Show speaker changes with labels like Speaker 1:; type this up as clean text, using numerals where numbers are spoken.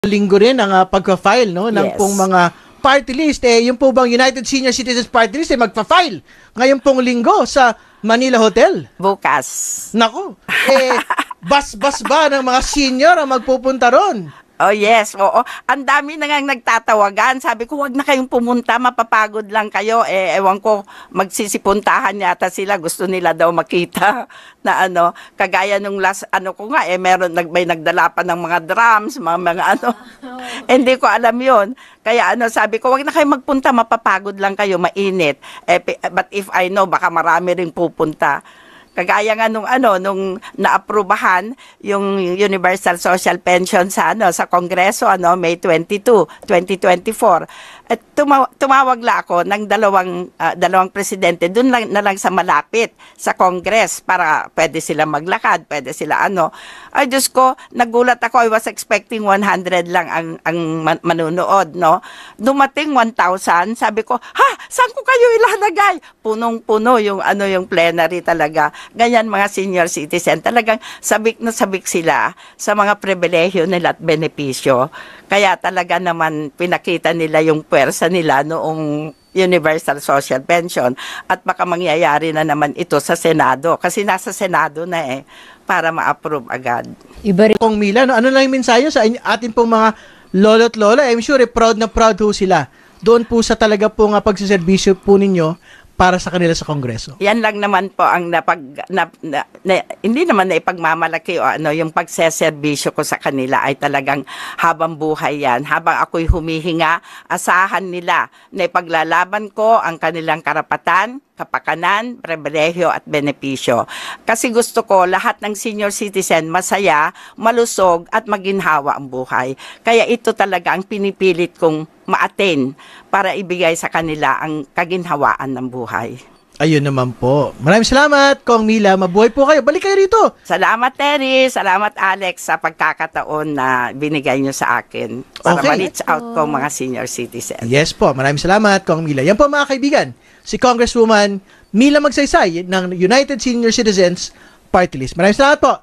Speaker 1: linggo rin ang pagka-file no ng
Speaker 2: Yes.
Speaker 1: pong mga party list. Yung po bang United Senior Citizens Party List magpa-file ngayon pong linggo sa Manila Hotel?
Speaker 2: Bukas.
Speaker 1: Nako, bas-bas ba ng mga senior ang magpupunta ron?
Speaker 2: Oh yes, oo. Ang dami na ngang nagtatawagan. Sabi ko, wag na kayong pumunta, mapapagod lang kayo. Ewan ko, magsisipuntahan yata sila. Gusto nila daw makita na ano, kagaya nung last, ano ko nga, may nagdala pa ng mga drums, mga ano. Hindi ko alam yon. Kaya ano, sabi ko, wag na kayong magpunta, mapapagod lang kayo, mainit. But if I know, baka marami ring pupunta. Kagaya nga nung naaprubahan yung Universal Social Pension sa Kongreso May 22, 2024. At tumawag la ako ng dalawang presidente doon na lang sa malapit sa Congress para pwede sila maglakad, pwede sila Ay Diyos ko, nagulat ako. I was expecting 100 lang ang manunood, no? Dumating 1,000. Sabi ko, saan ko kayo ilalagay? Punong-puno yung plenary talaga. Ganyan mga senior citizen, talagang sabik na sabik sila sa mga pribilehyo nila at benepisyo. Kaya talaga naman pinakita nila yung puwersa nila noong Universal Social Pension at baka mangyayari na naman ito sa Senado kasi nasa Senado na para ma-approve agad.
Speaker 1: Iba rin. Kong Mila, ano lang yung mensahe sa atin pong mga lolo't lola? I'm sure proud na proud ho sila doon po sa talaga pong pagsiservisyo po ninyo para sa kanila sa Kongreso. Yan
Speaker 2: lang naman po ang hindi naman na ipagmamalaki yung pagseserbisyo ko sa kanila ay talagang habang buhay yan. Habang ako'y humihinga, asahan nila na ipaglalaban ko ang kanilang karapatan, kapakanan, pribilehyo at benepisyo. Kasi gusto ko lahat ng senior citizen masaya, malusog at maginhawa ang buhay. Kaya ito talaga ang pinipilit kong ma-attain para ibigay sa kanila ang kaginhawaan ng buhay.
Speaker 1: Ayun naman po. Maraming salamat, Kong Mila. Mabuhay po kayo. Balik kayo rito.
Speaker 2: Salamat, Terry. Salamat, Alex, sa pagkakataon na binigay nyo sa akin para ma-reach out ko mga senior citizens.
Speaker 1: Yes po. Maraming salamat, Kong Mila. Yan po mga kaibigan. Si Congresswoman Mila Magsaysay ng United Senior Citizens Party List. Maraming salamat po.